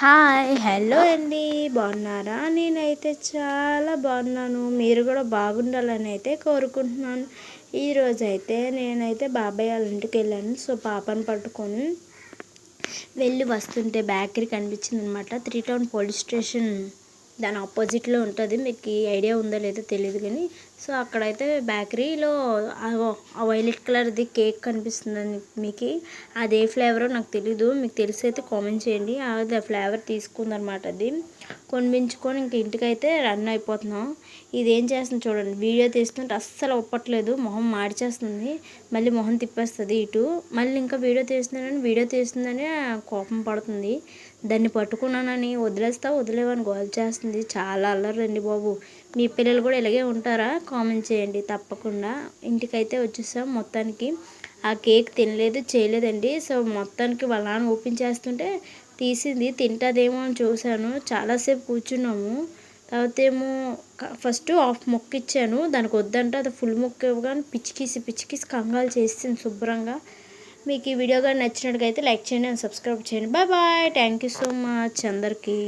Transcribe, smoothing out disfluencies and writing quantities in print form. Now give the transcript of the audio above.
Hi hello అండి, బాగున్నారా? నేనైతే చాలా బాగున్నాను. మీరు కూడా బాగుండాలని అయితే కోరుకుంటున్నాను. ఈరోజైతే నేనైతే బాబాయ్ వాళ్ళ ఇంటికి వెళ్ళాను. సో పాపను పట్టుకొని వెళ్ళి వస్తుంటే బేకరీ కనిపించింది అనమాట. 3 టౌన్ పోలీస్ స్టేషన్ దాని ఆపోజిట్లో ఉంటుంది. మీకు ఈ ఐడియా ఉందో లేదో తెలియదు కానీ, సో అక్కడైతే బేకరీలో ఆ వైలెట్ కలర్ది కేక్ కనిపిస్తుందని మీకు, అదే ఫ్లేవరో నాకు తెలీదు. మీకు తెలిసి అయితే కామెంట్ చేయండి. అది ఆ ఫ్లేవర్ తీసుకుందనమాట. అది కొనిపించుకొని ఇంక ఇంటికైతే రన్ అయిపోతున్నాం. ఇదేం చేస్తుంది చూడండి, వీడియో తీస్తుంటే అస్సలు ఒప్పట్లేదు, మొహం మార్చేస్తుంది, మళ్ళీ మొహం తిప్పేస్తుంది ఇటు, మళ్ళీ ఇంకా వీడియో తీస్తుందని కోపం పడుతుంది. దాన్ని పట్టుకున్నానని వదిలేవని గోల్ చేస్తుంది. చాలా అల్లరండి బాబు. మీ పిల్లలు కూడా ఇలాగే ఉంటారా? కామెంట్ చేయండి తప్పకుండా. ఇంటికైతే వచ్చేసాం. మొత్తానికి ఆ కేక్ తినలేదు చేయలేదండి. సో మొత్తానికి వాళ్ళ నాన్న ఓపెన్ చేస్తుంటే తీసింది, తింటుందేమో అని చూశాను. చాలాసేపు కూర్చున్నాము. తర్వాత ఏమో ఫస్ట్ హాఫ్ మొక్క ఇచ్చాను, దానికి వద్దంటే అది ఫుల్ మొక్క ఇవ్వగానే పిచ్చికీసి కంగాలు చేసింది శుభ్రంగా. మీకు ఈ వీడియో కానీ నచ్చినట్టుగా అయితే లైక్ చేయండి అండ్ సబ్స్క్రైబ్ చేయండి. Bye bye. Thank you so much అందరికీ.